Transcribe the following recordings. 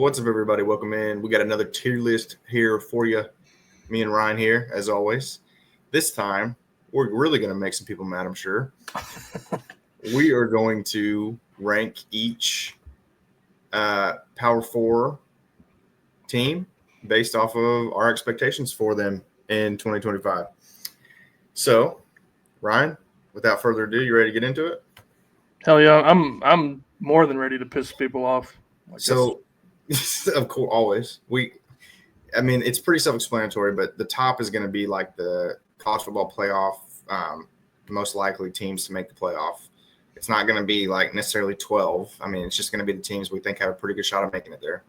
What's up, everybody? Welcome in. We got another tier list here for you. Me and Ryan here, as always. This time, we're really going to make some people mad, I'm sure. We are going to rank each Power 4 team based off of our expectations for them in 2025. So, Ryan, without further ado, you ready to get into it? Hell yeah, I'm more than ready to piss people off. So, of course, always it's pretty self-explanatory, but the top is going to be like the college football playoff, most likely teams to make the playoff. It's not going to be like necessarily 12. It's just going to be the teams we think have a pretty good shot of making it there.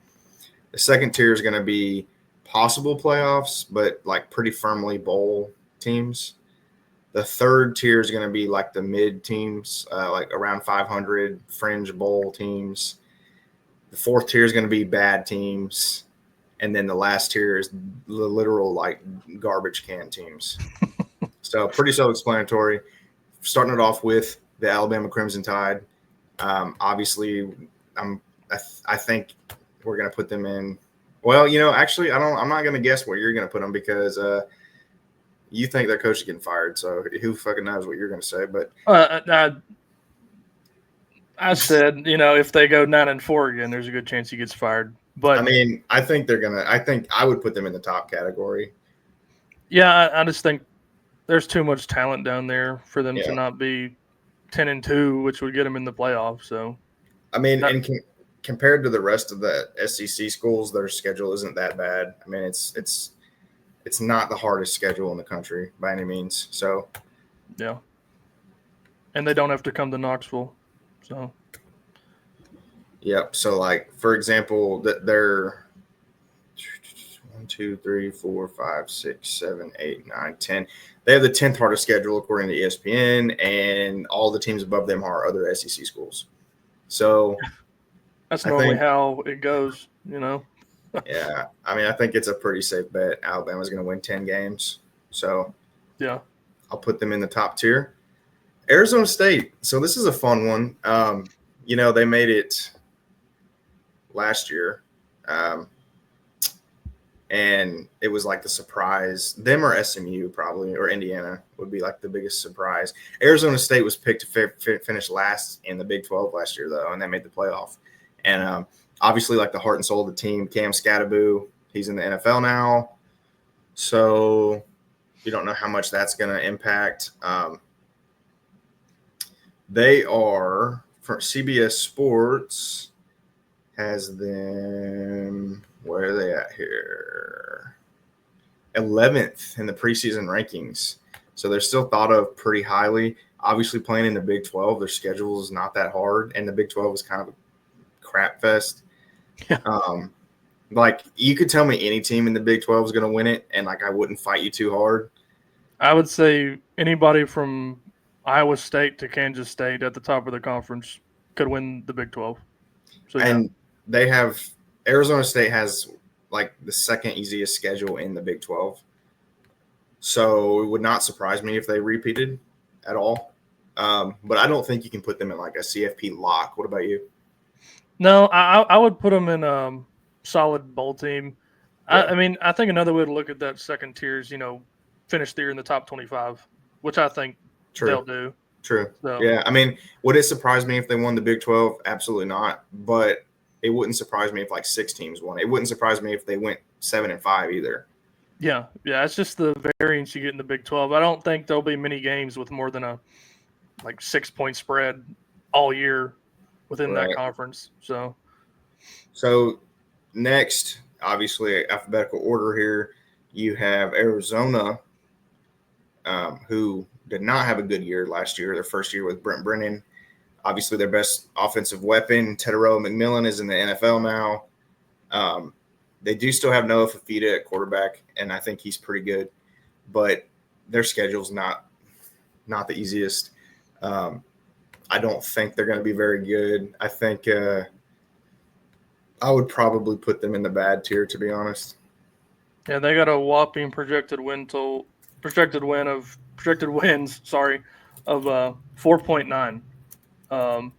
The second tier is going to be possible playoffs, but like pretty firmly bowl teams. The third tier is going to be like the mid teams, like around 500 fringe bowl teams. The fourth tier is going to be bad teams. And then the last tier is the literal like garbage can teams. So pretty self-explanatory. Starting it off with the Alabama Crimson Tide. Obviously, I think we're going to put them in. Well, actually, I'm not going to guess where you're going to put them because you think their coach is getting fired. So who fucking knows what you're going to say? But I said, if they go 9-4 again, there's a good chance he gets fired. But I think they're gonna. I think I would put them in the top category. Yeah, I just think there's too much talent down there for them to not be 10-2, which would get them in the playoffs. So, compared to the rest of the SEC schools, their schedule isn't that bad. It's not the hardest schedule in the country by any means. So, yeah, and they don't have to come to Knoxville. So. Yep. So, like, for example, they're 1, 2, 3, 4, 5, 6, 7, 8, 9, 10. They have the 10th hardest schedule according to ESPN, and all the teams above them are other SEC schools. So that's normally how it goes, Yeah. I think it's a pretty safe bet. Alabama's going to win 10 games. So, yeah, I'll put them in the top tier. Arizona State. So, this is a fun one. They made it last year, and it was like the surprise. Them or SMU probably, or Indiana would be like the biggest surprise. Arizona State was picked to finish last in the Big 12 last year, though, and they made the playoff. And obviously, like the heart and soul of the team, Cam Scatteraboo, he's in the NFL now, so you don't know how much that's going to impact. They are, for CBS Sports, has them, where are they at here? 11th in the preseason rankings. So they're still thought of pretty highly. Obviously, playing in the Big 12, their schedule is not that hard, and the Big 12 is kind of a crap fest. Yeah. Like, you could tell me any team in the Big 12 is going to win it, and like I wouldn't fight you too hard. I would say anybody from Iowa State to Kansas State at the top of the conference could win the Big 12. So, and they have – Arizona State has like the second easiest schedule in the Big 12. So it would not surprise me if they repeated at all. But I don't think you can put them in like a CFP lock. What about you? No, I would put them in a solid bowl team. Yeah. I think another way to look at that second tier is, finish the year in the top 25, which I think they'll do. True. So. Yeah, would it surprise me if they won the Big 12? Absolutely not. But it wouldn't surprise me if like 6 teams won. It wouldn't surprise me if they went 7-5 either. Yeah. It's just the variance you get in the Big 12. I don't think there'll be many games with more than a 6-point spread all year within that conference. So next, obviously, alphabetical order here, you have Arizona, who did not have a good year last year, their first year with Brent Brennan. Obviously, their best offensive weapon, Tetairoa McMillan, is in the NFL now. They do still have Noah Fafita at quarterback, and I think he's pretty good. But their schedule's not the easiest. I don't think they're going to be very good. I think I would probably put them in the bad tier, to be honest. Yeah, they got a whopping projected wins of 4.9.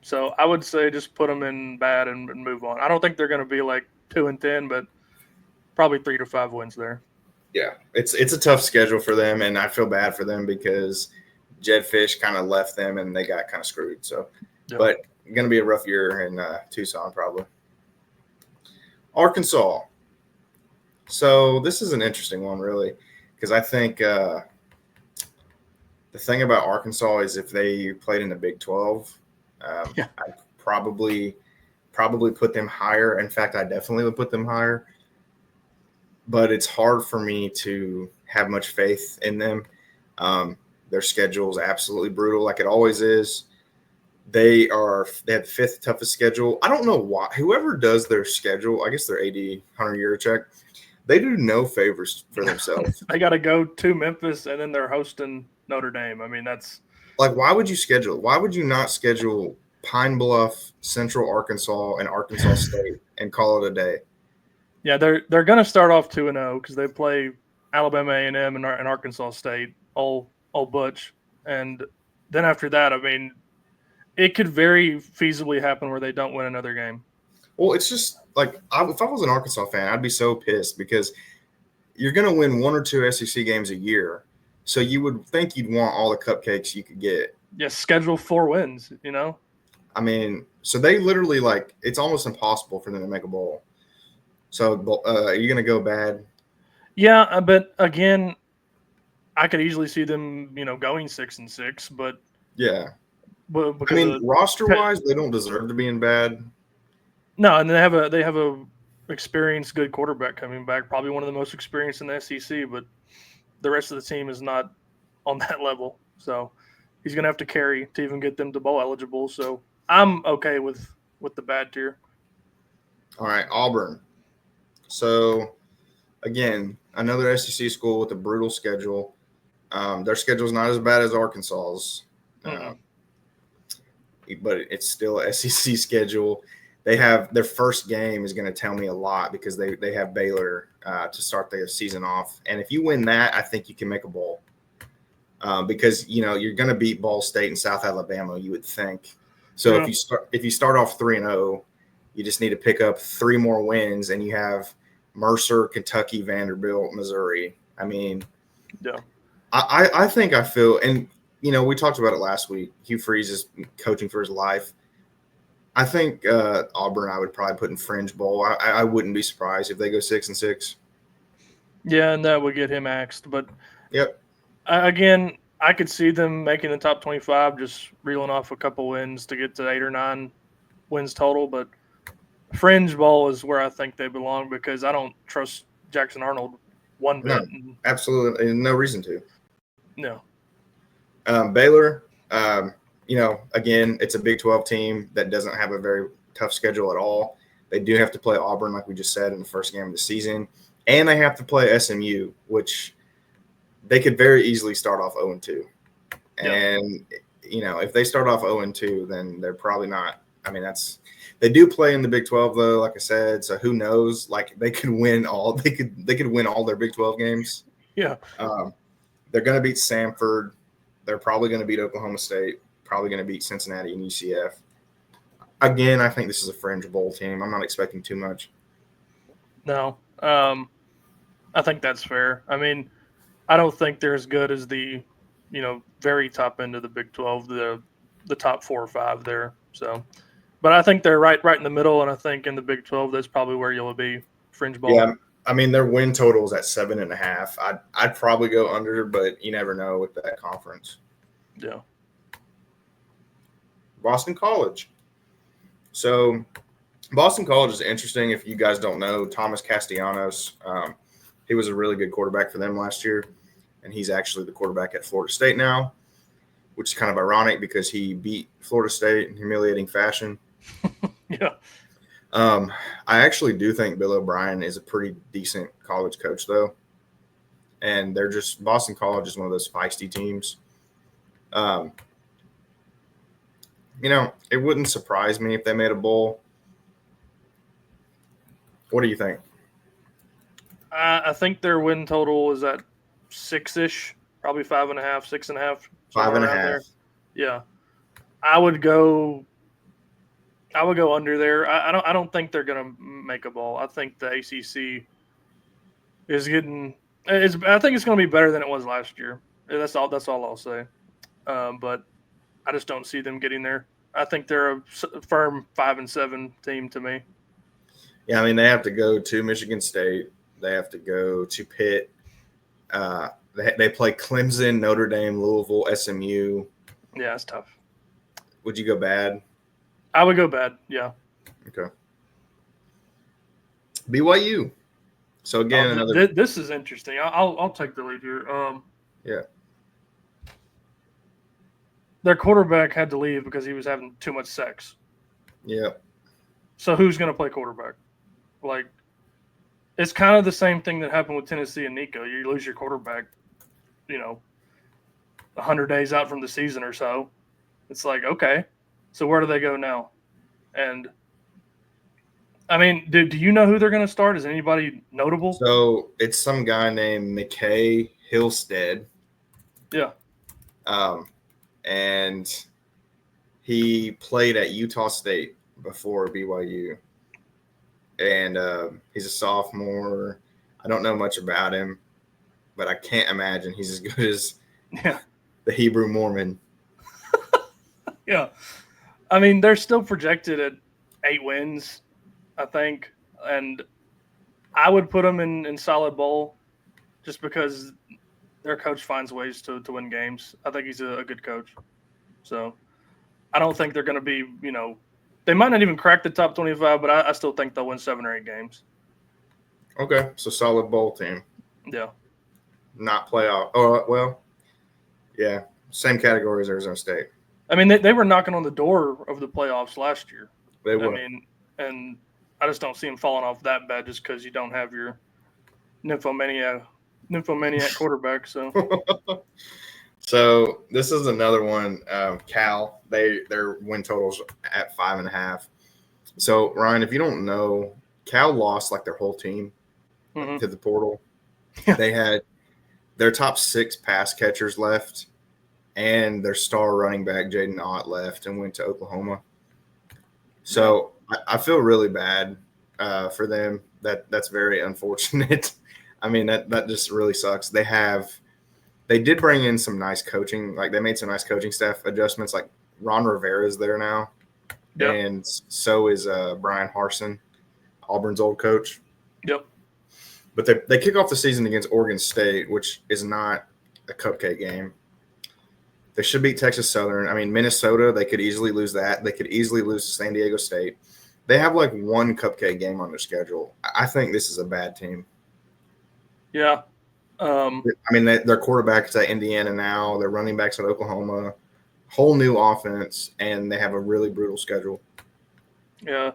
So I would say just put them in bad and move on. I don't think they're going to be like 2-10, but probably 3 to 5 wins there. Yeah, it's a tough schedule for them, and I feel bad for them because Jed Fish kind of left them and they got kind of screwed. So, Yeah. But going to be a rough year in Tucson probably. Arkansas. So this is an interesting one, really, because I think the thing about Arkansas is if they played in the Big 12, I'd probably put them higher. In fact, I definitely would put them higher. But it's hard for me to have much faith in them. Their schedule is absolutely brutal, like it always is. They have the 5th toughest schedule. I don't know why. Whoever does their schedule, I guess their AD Hunter Yurichek, they do no favors for themselves. They got to go to Memphis, and then they're hosting Notre Dame. I mean, that's like, why would you schedule? Why would you not schedule Pine Bluff, Central Arkansas, and Arkansas State and call it a day? Yeah, they're going to start off 2-0 because they play Alabama A&M and Arkansas State, all Butch, and then after that, I mean, it could very feasibly happen where they don't win another game. Well, it's just like if I was an Arkansas fan, I'd be so pissed because you're going to win 1 or 2 SEC games a year. So you would think you'd want all the cupcakes you could get. Yeah, schedule 4 wins, you know? I mean, so they literally it's almost impossible for them to make a bowl. So are you going to go bad? Yeah, but again, I could easily see them, going 6-6, but yeah. But I mean, roster-wise, they don't deserve to be in bad. No, and they have a experienced, good quarterback coming back, probably one of the most experienced in the SEC, but the rest of the team is not on that level. So he's going to have to carry to even get them to bowl eligible. So I'm okay with the bad tier. All right, Auburn. So, again, another SEC school with a brutal schedule. Their schedule is not as bad as Arkansas's, but it's still an SEC schedule. They have their first game is going to tell me a lot because they have Baylor to start the season off. And if you win that, I think you can make a bowl because, you're going to beat Ball State and South Alabama, you would think. So Yeah. if you start off 3-0, you just need to pick up 3 more wins, and you have Mercer, Kentucky, Vanderbilt, Missouri. I mean, yeah, I think I feel, and we talked about it last week. Hugh Freeze is coaching for his life. I think Auburn I would probably put in fringe bowl. I wouldn't be surprised if they go 6-6. Yeah, and that would get him axed. But yep. Again, I could see them making the top 25, just reeling off a couple wins to get to 8 or 9 wins total. But fringe bowl is where I think they belong because I don't trust Jackson Arnold one bit. No, absolutely, no reason to. No. Baylor, again, it's a Big 12 team that doesn't have a very tough schedule at all. They do have to play Auburn, like we just said, in the first game of the season. And they have to play SMU, which they could very easily start off 0-2. Yeah. And, if they start off 0-2, then they're probably not. I mean, they do play in the Big 12, though, like I said. So who knows? Like, they could win they could win all their Big 12 games. Yeah. They're going to beat Samford. They're probably going to beat Oklahoma State, probably going to beat Cincinnati and UCF. Again, I think this is a fringe bowl team. I'm not expecting too much. No. I think that's fair. I mean, I don't think they're as good as the, very top end of the Big 12, the top 4 or 5 there. So, but I think they're right in the middle, and I think in the Big 12, that's probably where you'll be fringe bowl. Yeah, I mean, their win total is at 7.5. I'd probably go under, but you never know with that conference. Yeah. Boston College. So Boston College is interesting. If you guys don't know, Thomas Castellanos, he was a really good quarterback for them last year, and he's actually the quarterback at Florida State now, which is kind of ironic because he beat Florida State in humiliating fashion. Yeah. I actually do think Bill O'Brien is a pretty decent college coach, though. And Boston College is one of those feisty teams. It wouldn't surprise me if they made a bowl. What do you think? I think their win total is at 6-ish, probably 5.5, 6.5. 5.5. There. Yeah. I would go I would go under there. I don't think they're going to make a bowl. I think the ACC is getting. I think it's going to be better than it was last year. That's all. That's all I'll say. But I just don't see them getting there. I think they're a firm 5-7 team to me. Yeah, I mean, they have to go to Michigan State. They have to go to Pitt. They play Clemson, Notre Dame, Louisville, SMU. Yeah, it's tough. Would you go bad? I would go bad, yeah. Okay. BYU. So, again, this is interesting. I'll take the lead here. Yeah. Their quarterback had to leave because he was having too much sex. Yeah. So who's going to play quarterback? Like, it's kind of the same thing that happened with Tennessee and Nico. You lose your quarterback, 100 days out from the season or so. It's like, okay, so where do they go now? And, I mean, do you know who they're going to start? Is anybody notable? So it's some guy named McKay Hillstead. Yeah. And he played at Utah State before BYU. And he's a sophomore. I don't know much about him, but I can't imagine he's as good as the Hebrew Mormon. Yeah. I mean, they're still projected at 8 wins, I think. And I would put them in solid bowl just because their coach finds ways to win games. I think he's a good coach. So I don't think they're going to be, they might not even crack the top 25, but I still think they'll win 7 or 8 games. Okay, so solid bowl team. Yeah. Not playoff. Oh, well, yeah, same category as Arizona State. I mean, they were knocking on the door of the playoffs last year. They were. I mean, and I just don't see them falling off that bad just because you don't have your nymphomaniac quarterback. So, so this is another one. Cal, their win totals at 5.5. So Ryan, if you don't know, Cal lost like their whole team to the portal. Yeah. They had their top 6 pass catchers left, and their star running back Jaden Ott left and went to Oklahoma. So I feel really bad for them. That's very unfortunate. I mean, that just really sucks. They did bring in some nice coaching. Like, they made some nice coaching staff adjustments. Like, Ron Rivera's there now. Yep. And so is Brian Harsin, Auburn's old coach. Yep. But they kick off the season against Oregon State, which is not a cupcake game. They should beat Texas Southern. I mean, Minnesota, they could easily lose that. They could easily lose to San Diego State. They have like one cupcake game on their schedule. I think this is a bad team. Yeah. I mean, their quarterback is at Indiana now. Their running back's at Oklahoma. Whole new offense, and they have a really brutal schedule. Yeah.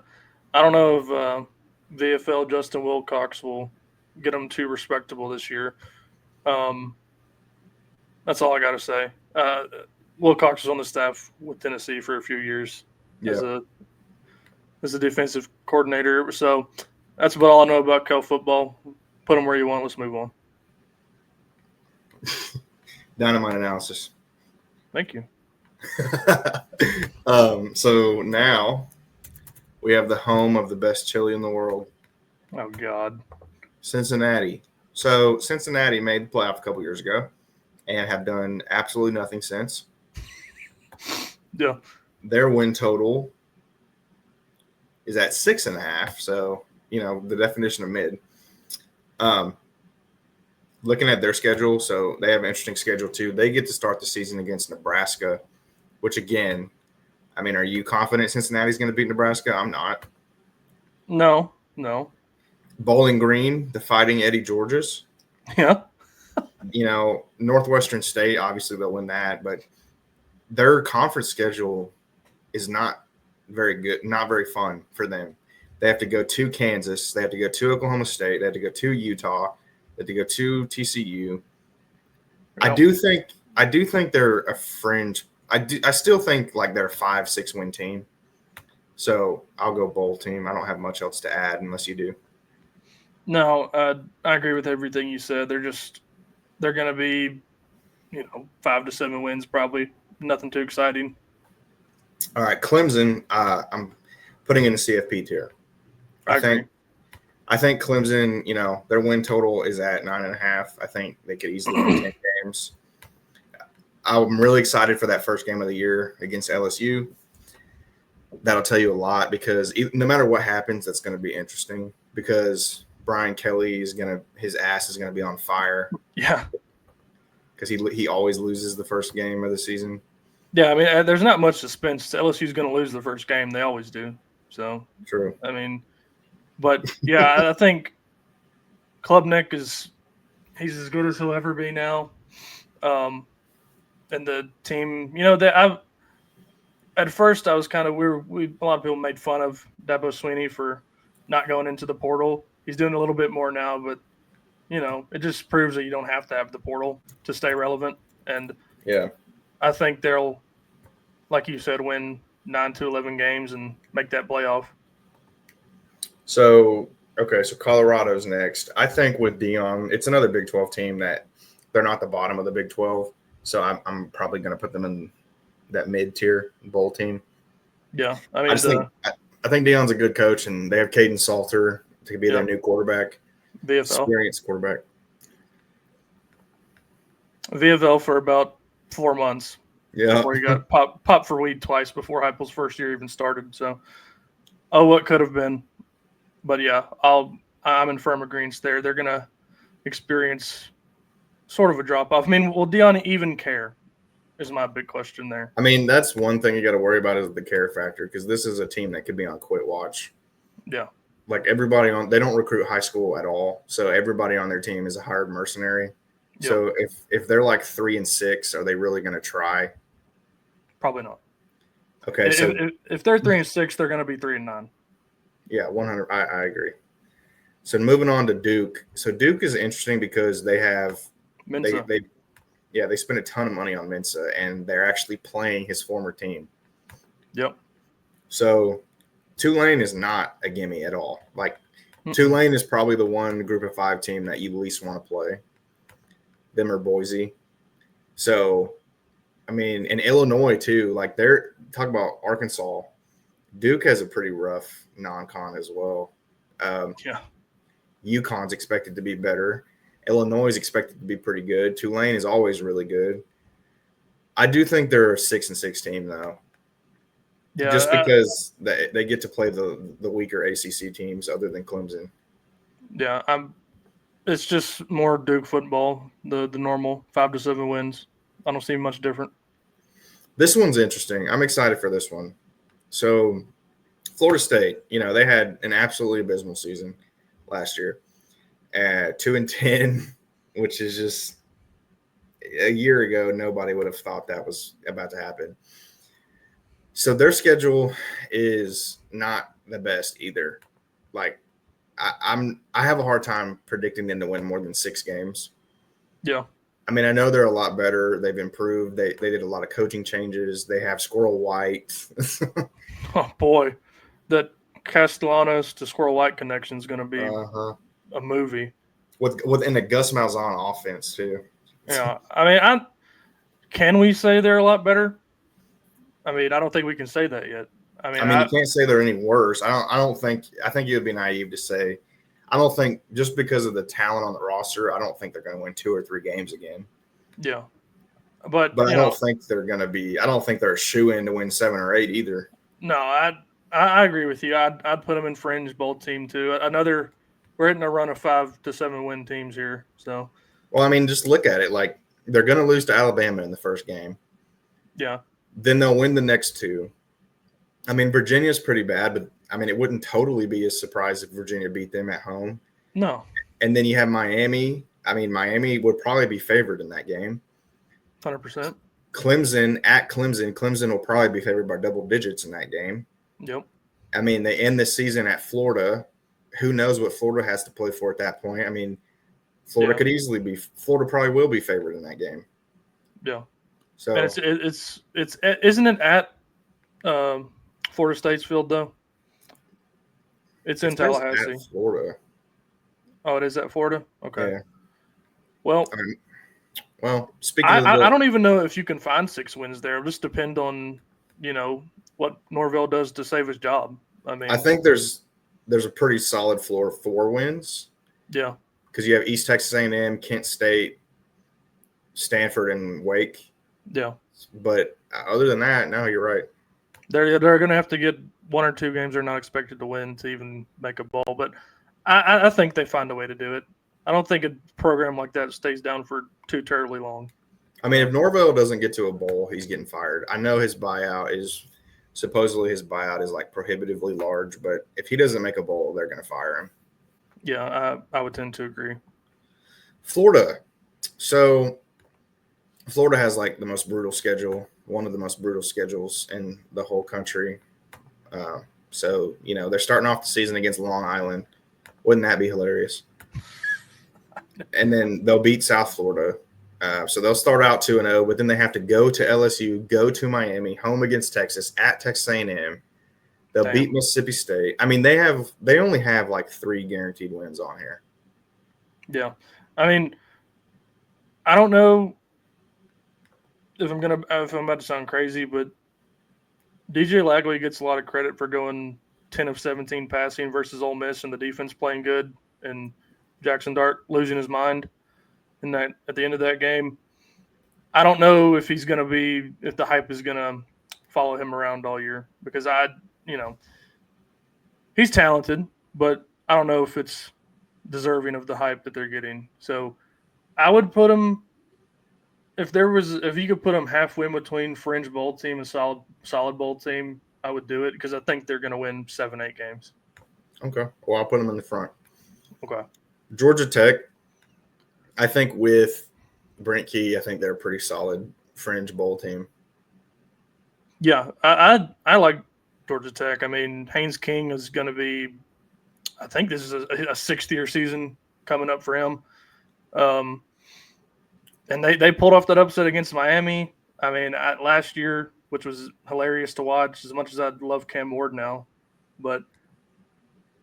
I don't know if VFL Justin Wilcox will get them too respectable this year. That's all I got to say. Wilcox was on the staff with Tennessee for a few years as a defensive coordinator. So that's about all I know about Cal football. Put them where you want. Let's move on. Dynamite analysis. Thank you. So now we have the home of the best chili in the world. Oh, God. Cincinnati. So Cincinnati made the playoff a couple years ago and have done absolutely nothing since. Yeah. Their win total is at 6.5. So, the definition of mid. Looking at their schedule, so they have an interesting schedule too. They get to start the season against Nebraska, which again, I mean, are you confident Cincinnati's going to beat Nebraska? I'm not. No. Bowling Green, the Fighting Eddie Georges. Yeah. Northwestern State, obviously they'll win that, but their conference schedule is not very good, not very fun for them. They have to go to Kansas. They have to go to Oklahoma State. They have to go to Utah. They have to go to TCU. I do think they're a fringe. I still think like they're a 5-6 win team. So I'll go bowl team. I don't have much else to add unless you do. No, I agree with everything you said. They're going to be, 5 to 7 wins probably. Nothing too exciting. All right, Clemson. putting in the CFP tier. I think Clemson, their win total is at 9.5. I think they could easily win 10 games. I'm really excited for that first game of the year against LSU. That'll tell you a lot because no matter what happens, that's going to be interesting because Brian Kelly his ass is going to be on fire. Yeah. Because he always loses the first game of the season. Yeah, I mean, there's not much suspense. LSU's going to lose the first game. They always do. So true. I mean, but yeah, I think Klubnik he's as good as he'll ever be now. And the team, at first I was kind of a lot of people made fun of Dabo Swinney for not going into the portal. He's doing a little bit more now, but it just proves that you don't have to have the portal to stay relevant. And yeah, I think they'll, like you said, win 9 to 11 games and make that playoff. So Colorado's next. I think with Dion, it's another Big 12 team that they're not the bottom of the Big 12. So I'm probably going to put them in that mid-tier bowl team. Yeah. I mean, I think Dion's a good coach, and they have Caden Salter to be their new quarterback. VFL. Experienced quarterback. VFL for about 4 months. Yeah. Before he got popped for weed twice before Heupel's first year even started. So, what could have been. But yeah, I'm in firm agreement there. They're going to experience sort of a drop-off. I mean, will Dion even care is my big question there. I mean, that's one thing you got to worry about is the care factor because this is a team that could be on quit watch. Yeah. Like everybody they don't recruit high school at all. So everybody on their team is a hired mercenary. Yep. So if they're like 3-6, are they really going to try? Probably not. Okay. If they're 3-6, they're going to be 3-9. Yeah, 100. I agree. So moving on to Duke. So Duke is interesting because they have Mensa. They spend a ton of money on Mensa, and they're actually playing his former team. Yep. So Tulane is not a gimme at all. Like Tulane is probably the one Group of 5 team that you least want to play. Them or Boise. So, I mean, in Illinois too. Like they're talking about Arkansas. Duke has a pretty rough non-con as well. UConn's expected to be better. Illinois is expected to be pretty good. Tulane is always really good. I do think they're a 6-6 team though. Yeah, just because they get to play the weaker ACC teams other than Clemson. Yeah, it's just more Duke football. The normal 5 to 7 wins. I don't see much different. This one's interesting. I'm excited for this one. So, Florida State, they had an absolutely abysmal season last year. 2-10, which is just a year ago, nobody would have thought that was about to happen. So their schedule is not the best either. Like, I have a hard time predicting them to win more than 6 games. Yeah. I mean, I know they're a lot better. They've improved. They did a lot of coaching changes. They have Squirrel White. Oh, boy. That Castellanos to Squirrel White connection is going to be a movie. Within the Gus Malzahn offense, too. Yeah. I mean, can we say they're a lot better? I mean, I don't think we can say that yet. I mean, you can't say they're any worse. I think you would be naive to say. I don't think just because of the talent on the roster, I don't think they're going to win 2 or 3 games again. Yeah, but I don't think they're going to be. I don't think they're a shoe-in to win 7 or 8 either. No, I agree with you. I'd put them in fringe bowl team too. We're hitting a run of 5 to 7 win teams here. So, well, I mean, just look at it. Like they're going to lose to Alabama in the first game. Yeah. Then they'll win the next 2. I mean, Virginia's pretty bad, but I mean, it wouldn't totally be a surprise if Virginia beat them at home. No. And then you have Miami. I mean, Miami would probably be favored in that game. 100%. Clemson at Clemson. Clemson will probably be favored by double digits in that game. Yep. I mean, they end the season at Florida. Who knows what Florida has to play for at that point? I mean, Florida could easily be – Florida probably will be favored in that game. Yeah. So and it's isn't it at Florida State's field though? It's in Tallahassee. Florida. Oh, it is at Florida? Okay. Yeah. Well, speaking I don't even know if you can find 6 wins there. It'll just depend on, what Norvell does to save his job. I think there's a pretty solid floor of 4 wins. Yeah. Because you have East Texas A&M, Kent State, Stanford, and Wake. Yeah. But other than that, no, you're right. They're going to have to get 1 or 2 games they're not expected to win to even make a bowl. But I think they find a way to do it. I don't think a program like that stays down for too terribly long. I mean, if Norvell doesn't get to a bowl, he's getting fired. I know his buyout is like prohibitively large, but if he doesn't make a bowl, they're going to fire him. Yeah, I would tend to agree. Florida. So Florida has like the most brutal schedule, one of the most brutal schedules in the whole country. So, they're starting off the season against Long Island. Wouldn't that be hilarious? And then they'll beat South Florida. So they'll start out 2-0, but then they have to go to LSU, go to Miami, home against Texas, at Texas A&M. They'll beat Mississippi State. I mean, they only have like 3 guaranteed wins on here. Yeah. I mean, I don't know if I'm about to sound crazy, but DJ Lagley gets a lot of credit for going 10 of 17 passing versus Ole Miss and the defense playing good and Jackson Dart losing his mind at the end of that game. I don't know if if the hype is going to follow him around all year because he's talented, but I don't know if it's deserving of the hype that they're getting. So I would put him if you could put him halfway between fringe bowl team and solid bowl team, I would do it because I think they're going to win 7-8 games. Okay. Well, I'll put them in the front. Okay. Georgia Tech, I think with Brent Key, I think they're a pretty solid fringe bowl team. Yeah, I like Georgia Tech. I mean, Haynes King is going to be – I think this is a sixth-year season coming up for him. And they pulled off that upset against Miami. I mean, last year, which was hilarious to watch as much as I'd love Cam Ward now. But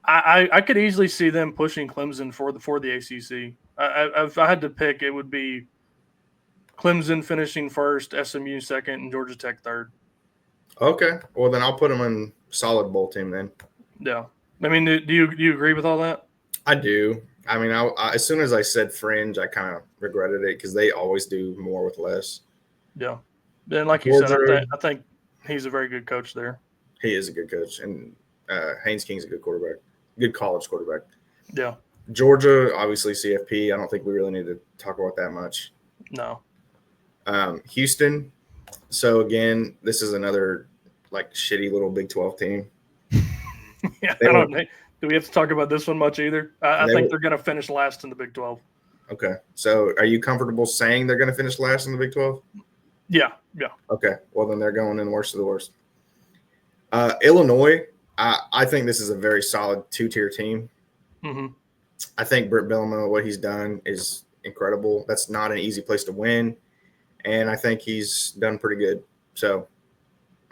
I could easily see them pushing Clemson for the ACC. If I had to pick, it would be Clemson finishing first, SMU second, and Georgia Tech third. Okay. Well, then I'll put them in solid bowl team then. Yeah. I mean, do you agree with all that? I do. I mean, as soon as I said fringe, I kind of regretted it because they always do more with less. Yeah. And like you said, I think he's a very good coach there. He is a good coach. And Haynes King's a good quarterback, good college quarterback. Yeah. Georgia, obviously CFP. I don't think we really need to talk about that much. No. Houston. So, again, this is another, like, shitty little Big 12 team. Yeah, I don't know. Do we have to talk about this one much either? I think they're going to finish last in the Big 12. Okay. So, are you comfortable saying they're going to finish last in the Big 12? Yeah. Okay. Well, then they're going in worst of the worst. Illinois, I think this is a very solid 2-tier team. Mm-hmm. I think Britt Bielema, what he's done is incredible. That's not an easy place to win, and I think he's done pretty good. So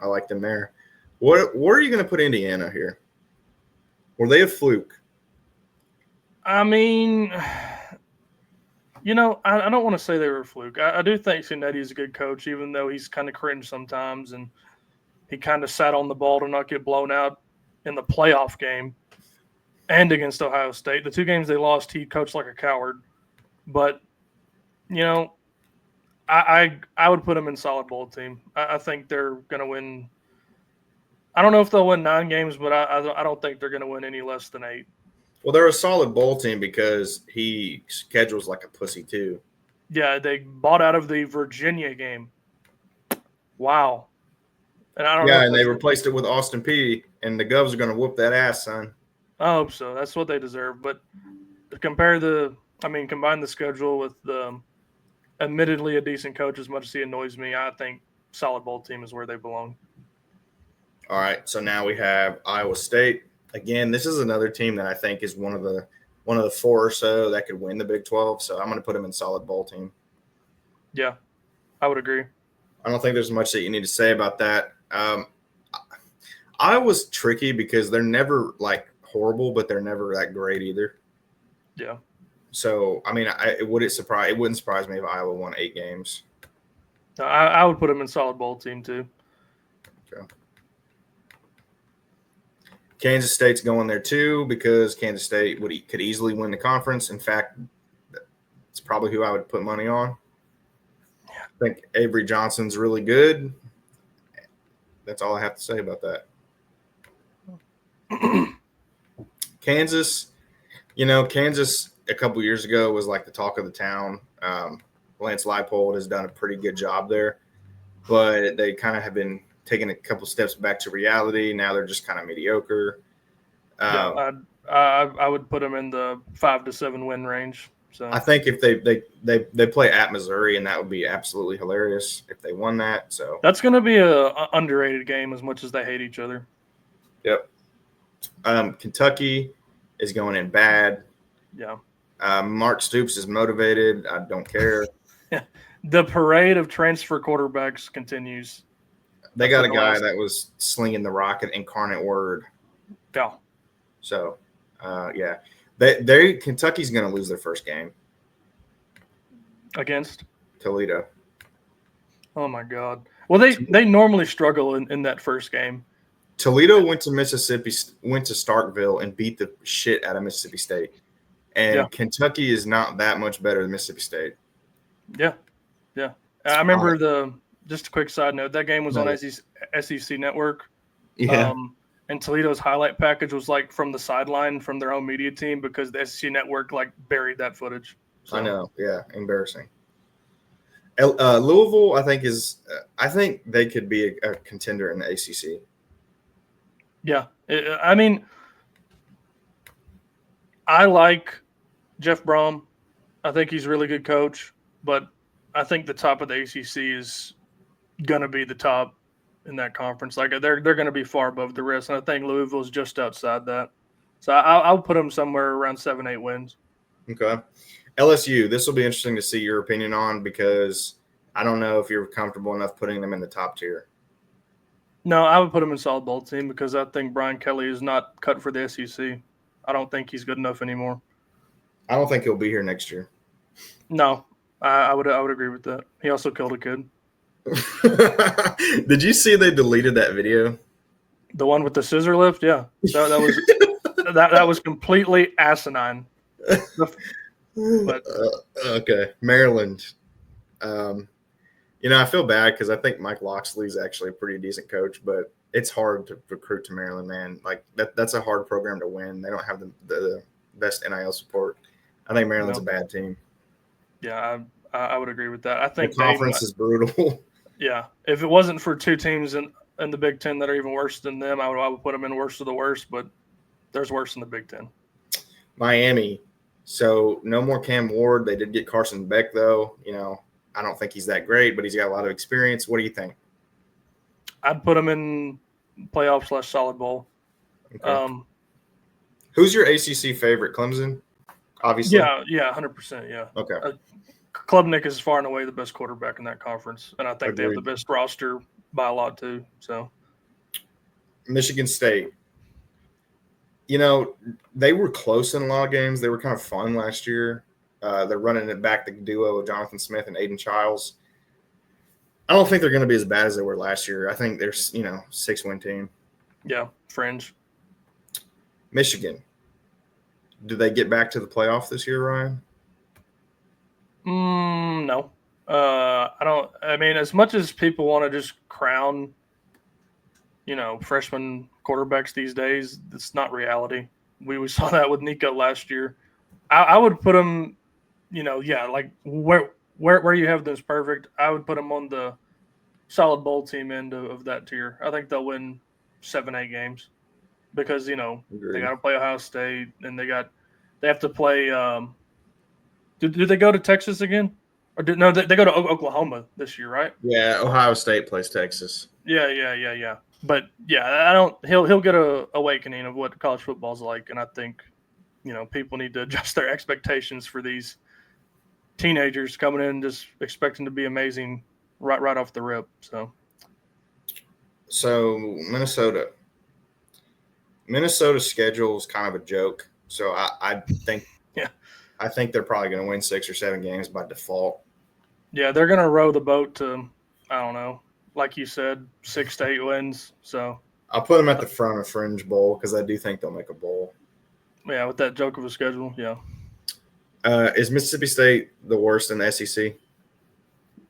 I like them there. Where are you going to put Indiana here? Were they a fluke? I mean, I don't want to say they were a fluke. I do think Cincinnati is a good coach, even though he's kind of cringe sometimes, and he kind of sat on the ball to not get blown out in the playoff game and against Ohio State. The 2 games they lost, he coached like a coward. But, I would put him in solid bowl team. I think they're going to win. I don't know if they'll win 9 games, but I don't think they're going to win any less than 8. Well, they're a solid bowl team because he schedules like a pussy too. Yeah, they bought out of the Virginia game. Wow. And I don't know. Yeah, and they replaced it with Austin Peay, and the Govs are going to whoop that ass, son. I hope so. That's what they deserve. But combine the schedule with the admittedly a decent coach, as much as he annoys me, I think solid bowl team is where they belong. All right, so now we have Iowa State. Again, this is another team that I think is one of the 4 or so that could win the Big 12. So I'm going to put them in solid bowl team. Yeah, I would agree. I don't think there's much that you need to say about that. Iowa's tricky because they're never like horrible, but they're never that great either. Yeah. So I mean, it wouldn't surprise me if Iowa won 8 games. I would put them in solid bowl team too. Okay. Kansas State's going there too because Kansas State could easily win the conference. In fact, it's probably who I would put money on. I think Avery Johnson's really good. That's all I have to say about that. Kansas, Kansas a couple years ago was like the talk of the town. Lance Leipold has done a pretty good job there, but they kind of have been taking a couple steps back to reality. Now they're just kind of mediocre. I would put them in the 5 to 7 win range. So I think if they play at Missouri, and that would be absolutely hilarious if they won that. So that's going to be a underrated game as much as they hate each other. Yep. Kentucky is going in bad. Yeah. Mark Stoops is motivated. I don't care. The parade of transfer quarterbacks continues. They got a guy that was slinging the rock at Incarnate Word. Yeah. So, yeah. Kentucky's going to lose their first game. Against? Toledo. Oh, my God. Well, they normally struggle in that first game. Toledo went to Starkville and beat the shit out of Mississippi State. And Kentucky is not that much better than Mississippi State. Yeah. Yeah. I remember just a quick side note, that game was on SEC Network. Yeah. And Toledo's highlight package was like from the sideline from their own media team because the SEC Network like buried that footage. So. I know. Yeah. Embarrassing. Louisville, I think they could be a contender in the ACC. Yeah. I mean, I like Jeff Brom. I think he's a really good coach, but I think the top of the ACC is going to be the top in that conference. Like they're going to be far above the rest, and I think Louisville's just outside that. So I'll put them somewhere around 7-8 wins. Okay. LSU, this will be interesting to see your opinion on because I don't know if you're comfortable enough putting them in the top tier. No, I would put him in solid bowl team because I think Brian Kelly is not cut for the SEC. I don't think he's good enough anymore. I don't think he'll be here next year. No, I would agree with that. He also killed a kid. Did you see they deleted that video? The one with the scissor lift? Yeah, that was that was completely asinine. But okay, Maryland. I feel bad because I think Mike Loxley's actually a pretty decent coach, but it's hard to recruit to Maryland, man. Like that's a hard program to win. They don't have the best NIL support. I think Maryland's a bad team. Yeah, I would agree with that. I think the conference is brutal. Yeah, if it wasn't for two teams in the Big Ten that are even worse than them, I would put them in worst of the worst. But there's worse in the Big Ten. Miami. So no more Cam Ward. They did get Carson Beck though. I don't think he's that great, but he's got a lot of experience. What do you think? I'd put him in playoff / solid bowl. Okay. Who's your ACC favorite? Clemson, obviously. Yeah, 100%. Yeah. Okay. Klubnik is far and away the best quarterback in that conference, and I think they have the best roster by a lot too. So, Michigan State. They were close in a lot of games. They were kind of fun last year. They're running it back, the duo of Jonathan Smith and Aiden Childs. I don't think they're going to be as bad as they were last year. I think they're, 6-win team. Yeah, fringe. Michigan. Do they get back to the playoff this year, Ryan? No. I don't. I mean, as much as people want to just crown, freshman quarterbacks these days, it's not reality. We saw that with Nico last year. I would put them, like where you have this perfect. I would put them on the solid bowl team end of that tier. I think they'll win 7-8 games because they got to play Ohio State and they have to play. Do they go to Texas again? Or they go to Oklahoma this year, right? Yeah, Ohio State plays Texas. Yeah. But yeah, I don't. He'll get a awakening of what college football's like, and I think people need to adjust their expectations for these teenagers coming in just expecting to be amazing right off the rip. So Minnesota's schedule is kind of a joke. So I think I think they're probably going to win 6 or 7 games by default. Yeah, they're going to row the boat to, I don't know, like you said, 6 to 8 wins. So I'll put them at the front of Fringe Bowl because I do think they'll make a bowl. Yeah, with that joke of a schedule, yeah. Is Mississippi State the worst in the SEC?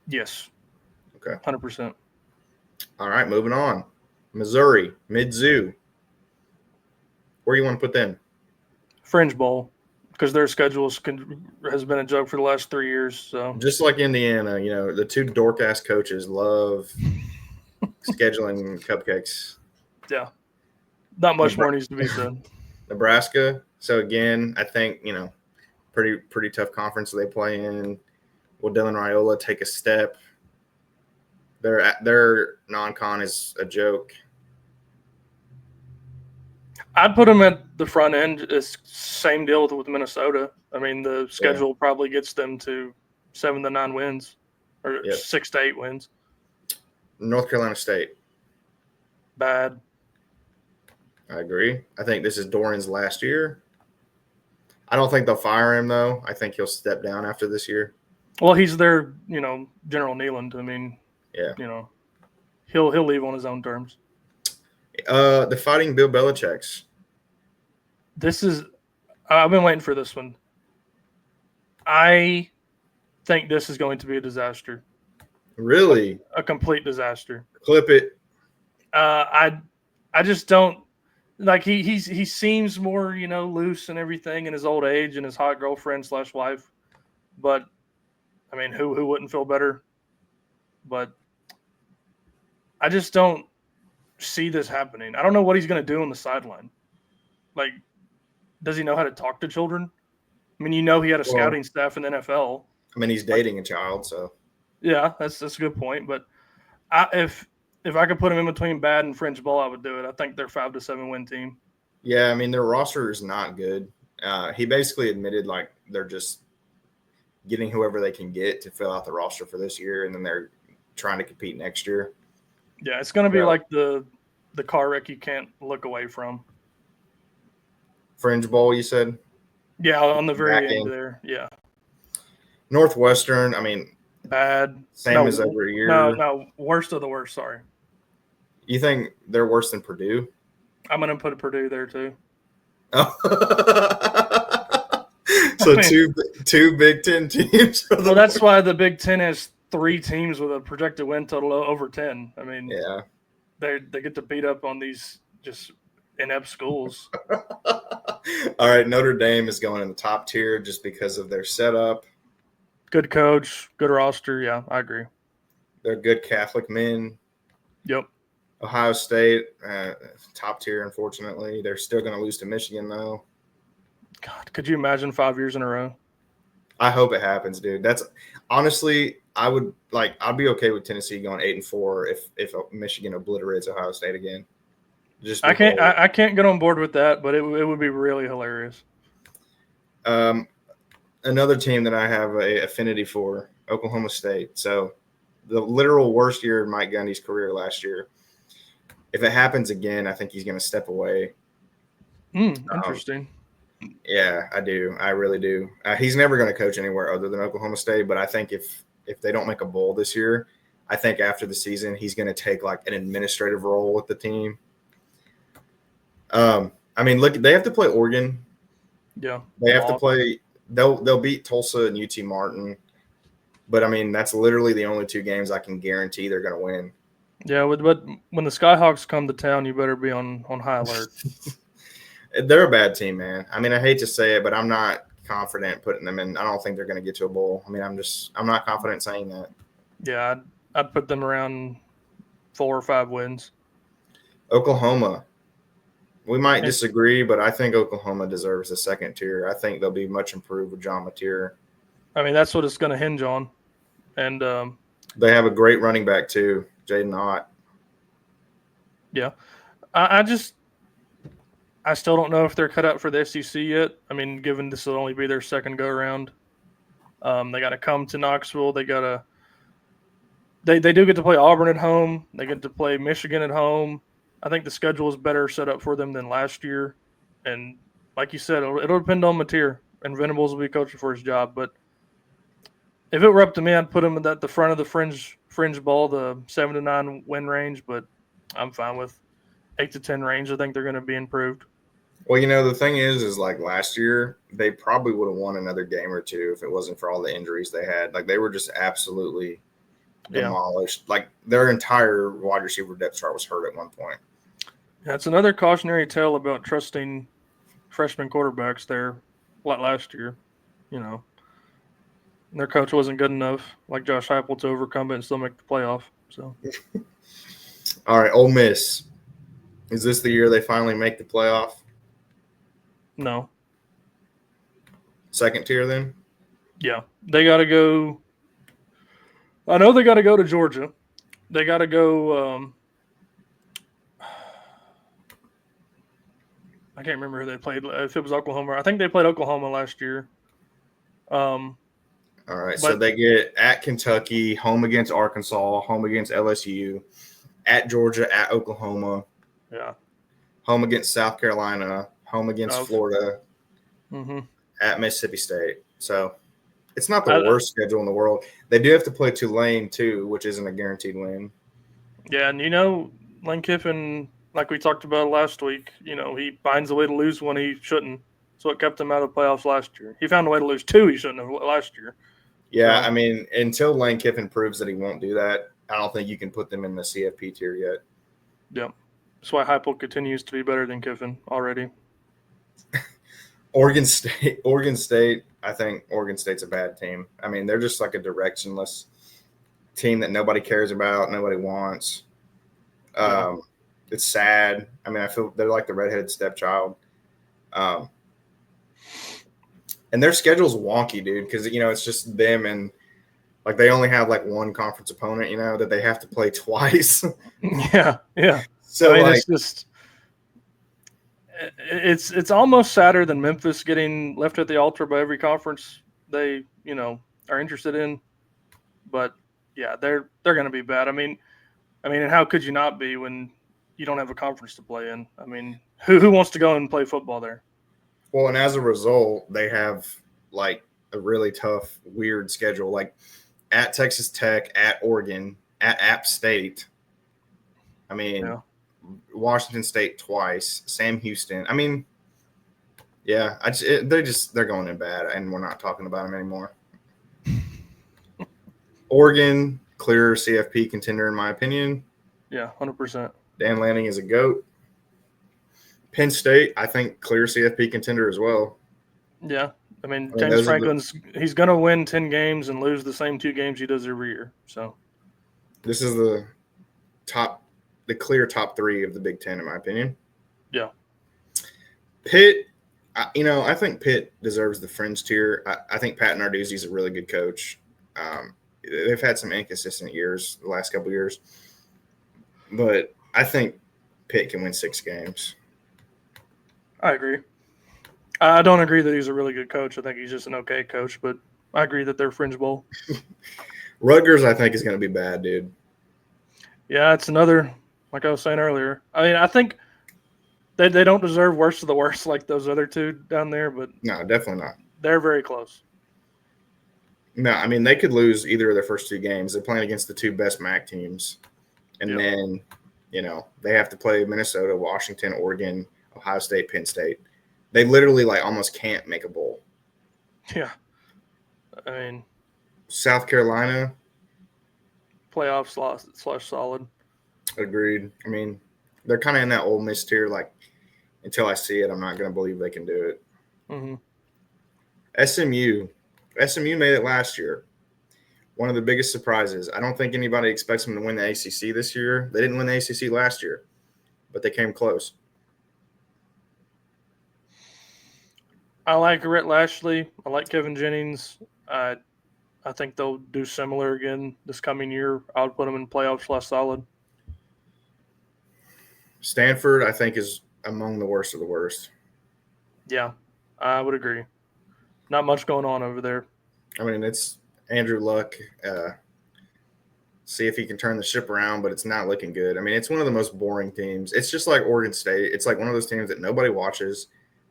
Yes. Okay. 100%. All right, moving on. Missouri, Mizzou. Where do you want to put them? Fringe Bowl, because their schedule has been a joke for the last 3 years. So just like Indiana, the two dork-ass coaches love scheduling cupcakes. Yeah. Not much more needs to be said. Nebraska. So, again, I think, pretty tough conference they play in. Will Dylan Raiola take a step? Their non-con is a joke. I'd put them at the front end. It's same deal with Minnesota. I mean, the schedule probably gets them to 7 to 9 wins or 6 to 8 wins. North Carolina State. Bad. I agree. I think this is Doran's last year. I don't think they'll fire him, though. I think he'll step down after this year. Well, he's their, General Neyland. I mean, yeah. He'll leave on his own terms. The Fighting Bill Belichick's. I've been waiting for this one. I think this is going to be a disaster. Really? A complete disaster. Clip it. I just don't like he seems more, loose and everything in his old age and his hot girlfriend / wife. But I mean, who wouldn't feel better? But I just don't see this happening. I don't know what he's going to do on the sideline. Like, does he know how to talk to children? I mean, he had a scouting staff in the NFL. I mean, he's dating a child, so. Yeah, that's a good point. But if I could put him in between bad and Fringe Bowl, I would do it. I think they're 5 to 7 win team. Yeah, I mean, their roster is not good. He basically admitted, like, they're just getting whoever they can get to fill out the roster for this year, and then they're trying to compete next year. Yeah, it's going to be like the car wreck you can't look away from. Fringe Bowl, you said? Yeah, on the very end there. Yeah. Northwestern, I mean, bad. Same as every year. No, worst of the worst. Sorry. You think they're worse than Purdue? I'm going to put Purdue there too. Oh. So two Big Ten teams. Well, that's why the Big Ten has 3 teams with a projected win total over 10. I mean, yeah, they get to beat up on these just inept schools. All right, Notre Dame is going in the top tier just because of their setup. Good coach, good roster. Yeah, I agree. They're good Catholic men. Yep. Ohio State, top tier, unfortunately. They're still going to lose to Michigan, though. God, could you imagine 5 years in a row? I hope it happens, dude. That's honestly, I'd be okay with Tennessee going 8-4 if Michigan obliterates Ohio State again. I can't get on board with that, but it would be really hilarious. Another team that I have a affinity for, Oklahoma State. So the literal worst year of Mike Gundy's career last year. If it happens again, I think he's going to step away. Interesting. Yeah, I do. I really do. He's never going to coach anywhere other than Oklahoma State, but I think if they don't make a bowl this year, I think after the season he's going to take like an administrative role with the team. I mean, look, they have to play Oregon. Yeah. They have to play – they'll beat Tulsa and UT Martin. But, I mean, that's literally the only 2 games I can guarantee they're going to win. Yeah, but when the Skyhawks come to town, you better be on high alert. They're a bad team, man. I mean, I hate to say it, but I'm not confident putting them in. I don't think they're going to get to a bowl. I mean, I'm not confident saying that. Yeah, I'd put them around 4 or 5 wins. Oklahoma. We might disagree, but I think Oklahoma deserves a second tier. I think they'll be much improved with John Mateer. I mean, that's what it's going to hinge on. And they have a great running back too, Jaden Ott. Yeah. I still don't know if they're cut out for the SEC yet. I mean, given this will only be their second go-around. They got to come to Knoxville. They do get to play Auburn at home. They get to play Michigan at home. I think the schedule is better set up for them than last year. And like you said, it'll depend on Mateer. And Venables will be coaching for his job. But if it were up to me, I'd put him at the front of the fringe ball, the 7 to 9 win range. But I'm fine with 8 to 10 range, I think they're going to be improved. Well, the thing is like last year, they probably would have won another game or two if it wasn't for all the injuries they had. Like they were just absolutely demolished. Yeah. Like their entire wide receiver depth chart was hurt at one point. That's another cautionary tale about trusting freshman quarterbacks there last year. Their coach wasn't good enough, like Josh Heupel, to overcome it and still make the playoff. So, all right, Ole Miss. Is this the year they finally make the playoff? No. Second tier, then? Yeah, they got to go. I know they got to go to Georgia. They got to go. I can't remember who they played. If it was Oklahoma, I think they played Oklahoma last year. All right, so they get at Kentucky, home against Arkansas, home against LSU, at Georgia, at Oklahoma. Yeah. Home against South Carolina, home against Florida, at Mississippi State. So it's not the worst schedule in the world. They do have to play Tulane, too, which isn't a guaranteed win. Yeah, and Lane Kiffin, like we talked about last week, he finds a way to lose when he shouldn't. So it kept him out of the playoffs last year. He found a way to lose 2 he shouldn't have last year. Yeah, I mean, until Lane Kiffin proves that he won't do that, I don't think you can put them in the CFP tier yet. Yep. That's why Heupel continues to be better than Kiffin already. Oregon State, I think Oregon State's a bad team. I mean, they're just like a directionless team that nobody cares about, nobody wants. It's sad. I mean, I feel they're like the redheaded stepchild. And their schedule's wonky, dude, because, it's just them and like they only have like one conference opponent, that they have to play twice. Yeah. So I mean, it's almost sadder than Memphis getting left at the altar by every conference they, are interested in. But yeah, they're going to be bad. I mean, and how could you not be when you don't have a conference to play in? I mean, who wants to go and play football there? Well, and as a result, they have like a really tough, weird schedule, like at Texas Tech, at Oregon, at App State. I mean, Washington State twice, Sam Houston. I mean, yeah, they're going in bad, and we're not talking about them anymore. Oregon, clear CFP contender in my opinion. Yeah, 100%. Dan Lanning is a GOAT. Penn State, I think, clear CFP contender as well. Yeah. I mean James Franklin's he's going to win 10 games and lose the same 2 games he does every year. So this is the clear top 3 of the Big Ten, in my opinion. Yeah. Pitt, I think Pitt deserves the fringe tier. I think Pat Narduzzi's a really good coach. They've had some inconsistent years the last couple of years. But I think Pitt can win 6 games. I agree. I don't agree that he's a really good coach. I think he's just an okay coach, but I agree that they're fringe bowl. Rutgers, I think, is going to be bad, dude. Yeah, it's another, like I was saying earlier. I mean, I think they don't deserve worst of the worst like those other 2 down there, but no, definitely not. They're very close. No, I mean, they could lose either of their first 2 games. They're playing against the 2 best MAC teams. And then, they have to play Minnesota, Washington, Oregon, Ohio State, Penn State. They literally almost can't make a bowl. Yeah. I mean, South Carolina. Playoff / solid. Agreed. I mean, they're kind of in that Ole Miss tier. Like, until I see it, I'm not going to believe they can do it. Mm-hmm. SMU made it last year. One of the biggest surprises. I don't think anybody expects them to win the ACC this year. They didn't win the ACC last year, but they came close. I like Rhett Lashley. I like Kevin Jennings. I think they'll do similar again this coming year. I would put them in playoffs / solid. Stanford, I think, is among the worst of the worst. Yeah, I would agree. Not much going on over there. I mean, it's Andrew Luck. See if he can turn the ship around, but it's not looking good. I mean, it's one of the most boring teams. It's just like Oregon State. It's like one of those teams that nobody watches.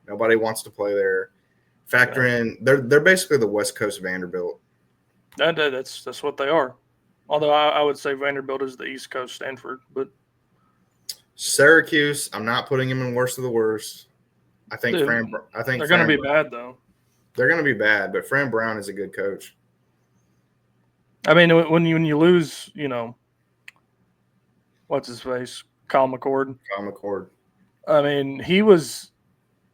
Nobody wants to play there. Factor in, they're basically the West Coast Vanderbilt. That's what they are. Although I would say Vanderbilt is the East Coast Stanford, but Syracuse, I'm not putting them in worst of the worst. I think Dude, they're going to be bad, though. They're going to be bad, but Fran Brown is a good coach. I mean, when you lose, what's his face? Kyle McCord. I mean, he was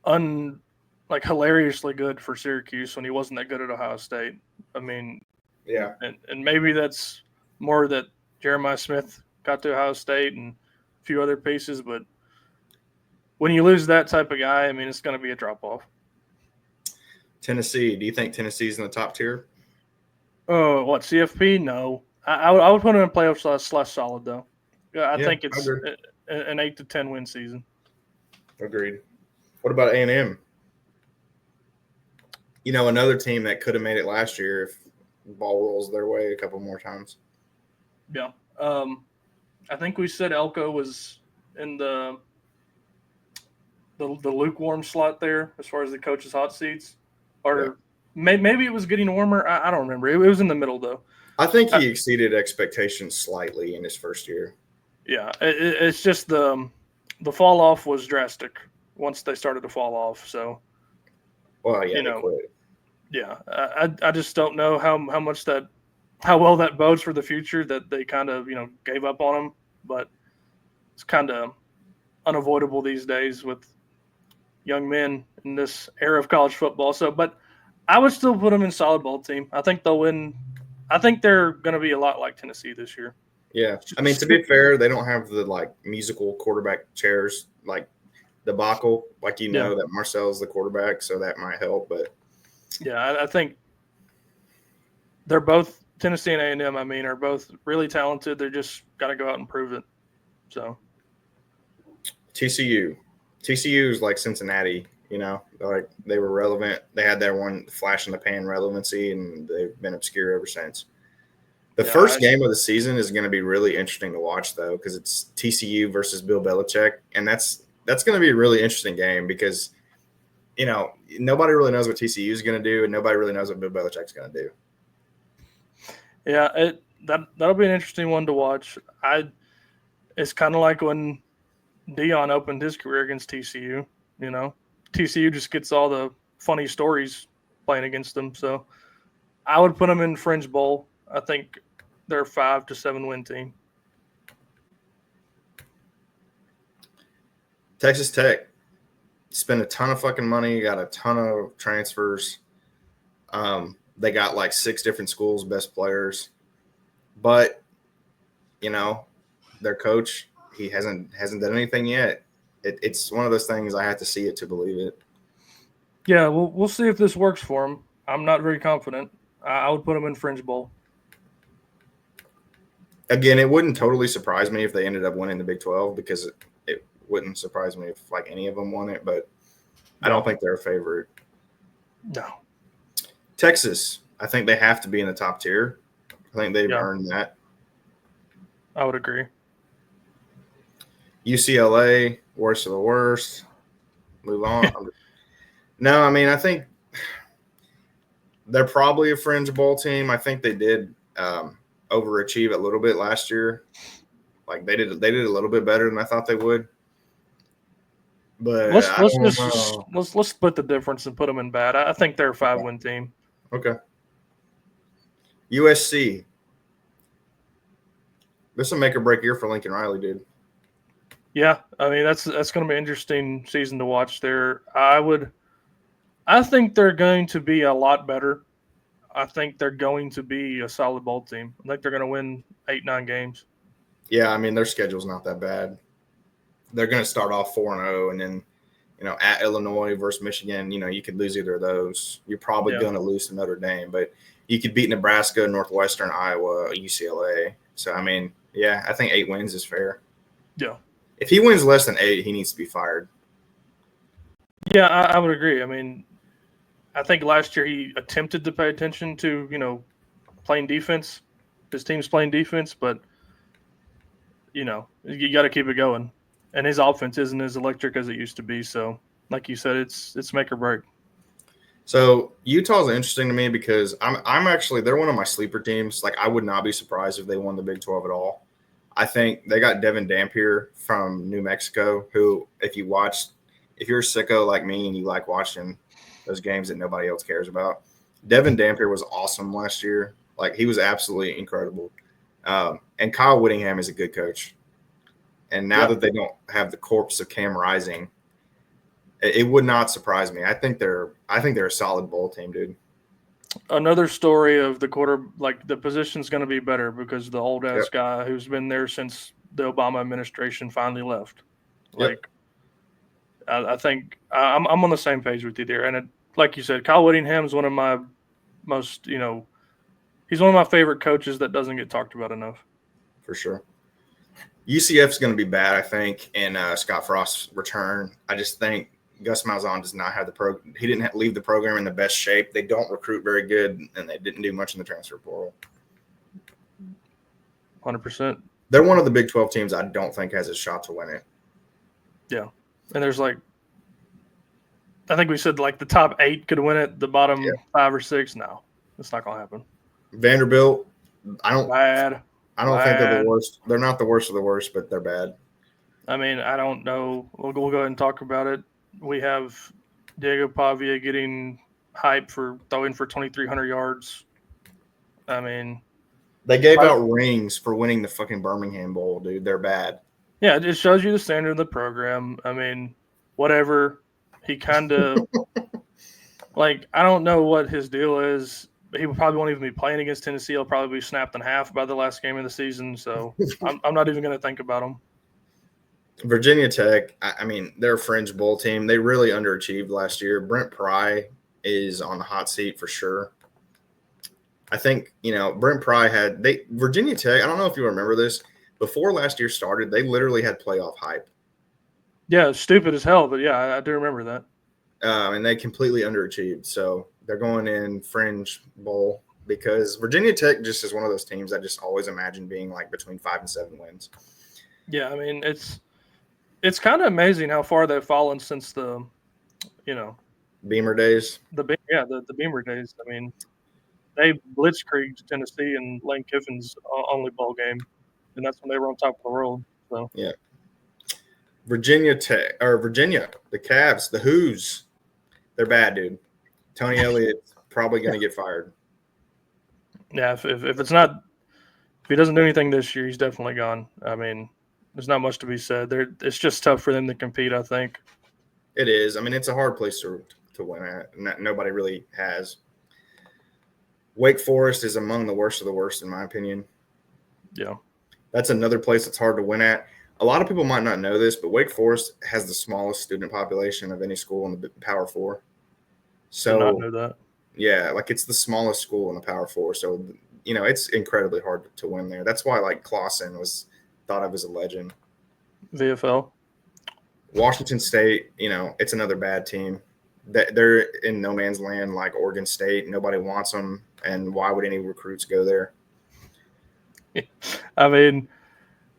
hilariously good for Syracuse when he wasn't that good at Ohio State. I mean, yeah. And maybe that's more that Jeremiah Smith got to Ohio State and a few other pieces, but when you lose that type of guy, I mean, it's going to be a drop-off. Tennessee, do you think Tennessee's in the top tier? Oh, what, CFP? No. I would put them in playoffs slash solid, though. I think it's an 8 to 10 win season. Agreed. What about A&M? Another team that could have made it last year if the ball rolls their way a couple more times. Yeah. I think we said Elko was in the lukewarm slot there as far as the coach's hot seats. Or maybe it was getting warmer. I don't remember. It was in the middle, though. I think he exceeded expectations slightly in his first year. Yeah, it's just the fall off was drastic once they started to fall off. So, well, yeah, they quit. Yeah, I just don't know how well that bodes for the future that they kind of gave up on him, but it's kind of unavoidable these days with young men in this era of college football. So, but I would still put them in solid bowl team. I think they'll win. I think they're going to be a lot like Tennessee this year. Yeah. I mean, to be fair, they don't have the musical quarterback chairs debacle. That Marcel's the quarterback, so that might help. But yeah, I think they're both Tennessee and A&M. I mean, are both really talented. They're just got to go out and prove it. So TCU is like Cincinnati. They were relevant. They had their one flash in the pan relevancy, and they've been obscure ever since. The first game of the season is going to be really interesting to watch, though, because it's TCU versus Bill Belichick, and that's going to be a really interesting game because, nobody really knows what TCU is going to do, and nobody really knows what Bill Belichick's going to do. Yeah, that'll be an interesting one to watch. It's kind of like when Deion opened his career against TCU. TCU just gets all the funny stories playing against them. So I would put them in Fringe Bowl. I think they're a 5 to 7 win team. Texas Tech spent a ton of fucking money, got a ton of transfers. They got 6 different schools, best players. But, their coach, he hasn't done anything yet. It's one of those things I have to see it to believe it. Yeah, we'll see if this works for him. I'm not very confident. I would put him in Fringe Bowl. Again, it wouldn't totally surprise me if they ended up winning the Big 12 because it wouldn't surprise me if any of them won it, but I don't think they're a favorite. No. Texas, I think they have to be in the top tier. I think they've earned that. I would agree. UCLA, worst of the worst. Move on. No, I mean, I think they're probably a fringe bowl team. I think they did overachieve a little bit last year. They did a little bit better than I thought they would. But let's split the difference and put them in bad. I think they're a 5-win team. Okay. USC. This will make or break year for Lincoln Riley, dude. Yeah, I mean that's going to be an interesting season to watch there. I think they're going to be a lot better. I think they're going to be a solid bowl team. I think they're going to win 8-9 games. Yeah, I mean their schedule's not that bad. They're going to start off 4-0, and then at Illinois versus Michigan, you could lose either of those. You're probably going to lose to Notre Dame, but you could beat Nebraska, Northwestern, Iowa, UCLA. So I mean, yeah, I think 8 wins is fair. Yeah. If he wins less than 8, he needs to be fired. Yeah, I would agree. I mean, I think last year he attempted to pay attention to, playing defense. His team's playing defense, but, you got to keep it going. And his offense isn't as electric as it used to be. So, like you said, it's make or break. So, Utah's interesting to me because I'm actually – they're one of my sleeper teams. I would not be surprised if they won the Big 12 at all. I think they got Devin Dampier from New Mexico, who, if you're a sicko like me and you like watching those games that nobody else cares about, Devin Dampier was awesome last year. Like, he was absolutely incredible. And Kyle Whittingham is a good coach. And now that they don't have the corpse of Cam Rising, it would not surprise me. I think they're a solid bowl team, dude. Another story of the position's going to be better because the old ass guy who's been there since the Obama administration finally left. Like, I think I'm on the same page with you there. And like you said, Kyle Whittingham is one of my most, he's one of my favorite coaches that doesn't get talked about enough. For sure. UCF's going to be bad, I think, in Scott Frost's return. I just think Gus Malzahn does not have he didn't leave the program in the best shape. They don't recruit very good, and they didn't do much in the transfer portal. 100%. They're one of the Big 12 teams I don't think has a shot to win it. Yeah. And there's I think we said the top 8 could win it. The bottom 5 or 6, no. It's not going to happen. Vanderbilt, I don't think they're the worst. They're not the worst of the worst, but they're bad. I mean, I don't know. We'll go ahead and talk about it. We have Diego Pavia getting hype for throwing for 2,300 yards. I mean, they gave out rings for winning the fucking Birmingham Bowl, dude. They're bad. Yeah, it shows you the standard of the program. I mean, whatever. He kind of I don't know what his deal is. He probably won't even be playing against Tennessee. He'll probably be snapped in half by the last game of the season. So I'm not even going to think about him. Virginia Tech, I mean, they're a fringe bowl team. They really underachieved last year. Brent Pry is on the hot seat for sure. I think, Brent Pry Virginia Tech, I don't know if you remember this, before last year started, they literally had playoff hype. Yeah, stupid as hell, but yeah, I do remember that. And they completely underachieved. So they're going in fringe bowl because Virginia Tech just is one of those teams I just always imagine being between 5 and 7 wins. Yeah, I mean, it's kind of amazing how far they've fallen since the, Beamer days. The Beamer days. I mean, they blitzkrieged Tennessee in Lane Kiffin's only bowl game, and that's when they were on top of the world. So yeah, Virginia, the Cavs, the Who's, they're bad, dude. Tony Elliott's probably going to get fired. Yeah, if he doesn't do anything this year, he's definitely gone. I mean, there's not much to be said. It's just tough for them to compete, I think. It is. I mean, it's a hard place to win at, and nobody really has. Wake Forest is among the worst of the worst, in my opinion. Yeah. That's another place that's hard to win at. A lot of people might not know this, but Wake Forest has the smallest student population of any school in the Power Four. So, I did not know that. Yeah, it's the smallest school in the Power Four. So, it's incredibly hard to win there. That's why, Clausen was thought of as a legend. VFL. Washington State, it's another bad team. They're in no man's land like Oregon State. Nobody wants them, and why would any recruits go there? I mean,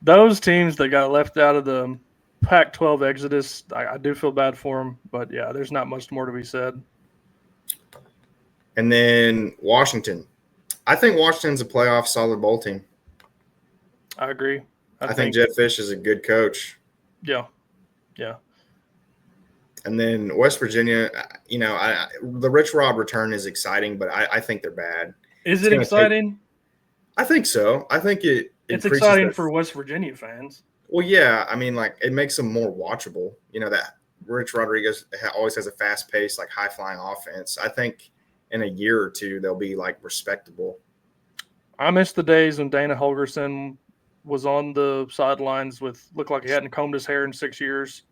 those teams that got left out of the Pac-12 exodus, I do feel bad for them. But, yeah, there's not much more to be said. And then Washington. I think Washington's a playoff solid bowl team. I agree. I think Jed Fish is a good coach. Yeah. Yeah. And then West Virginia, the Rich Rod return is exciting, but I think they're bad. Is it exciting? I think so. I think it's exciting for West Virginia fans. Well, yeah. I mean, it makes them more watchable. That Rich Rodriguez always has a fast-paced, high-flying offense. I think in a year or two they'll be respectable. I miss the days when Dana Holgerson was on the sidelines looked like he hadn't combed his hair in 6 years.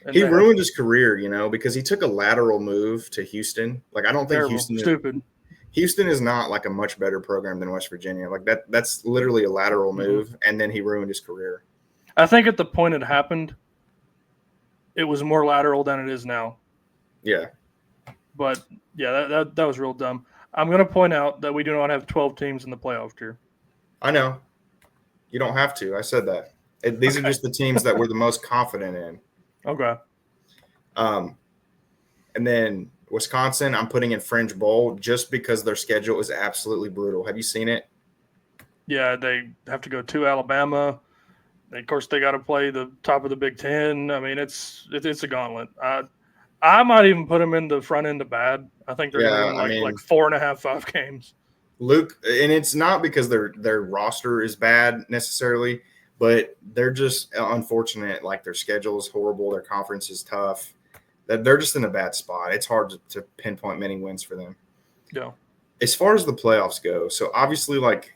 And he ruined his career, because he took a lateral move to Houston. I don't think Houston is not a much better program than West Virginia. That's literally a lateral move, and then he ruined his career. I think at the point it happened, it was more lateral than it is now. Yeah. But yeah, that was real dumb. I'm going to point out that we do not have 12 teams in the playoff tier. I know. You don't have to. I said that. These are just the teams that we're the most confident in. Okay. And then Wisconsin, I'm putting in Fringe Bowl just because their schedule is absolutely brutal. Have you seen it? Yeah, they have to go to Alabama. Of course, they got to play the top of the Big Ten. I mean, it's a gauntlet. I might even put them in the front end of bad. I think they're going to Yeah, win I mean, like 4.5, 5 games. Luke, and it's not because their roster is bad necessarily, but they're just unfortunate. Like their schedule is horrible, their conference is tough. That they're just in a bad spot. It's hard to pinpoint many wins for them. Yeah. As far as the playoffs go, so obviously, like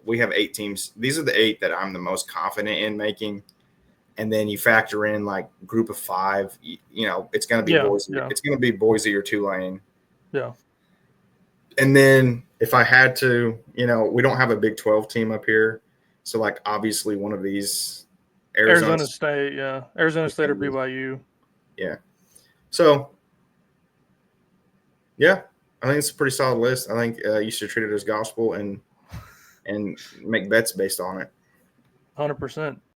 we have 8 teams. These are the 8 that I'm the most confident in making. And then you factor in like group of 5. You know, it's going to be Boise. Yeah. It's going to be Boise or Tulane. Yeah. And then if I had to, you know, we don't have a Big 12 team up here. So, like, obviously one of these Arizona State, yeah. Arizona State or BYU. Yeah. So, yeah, I think it's a pretty solid list. I think you should treat it as gospel and make bets based on it. 100%.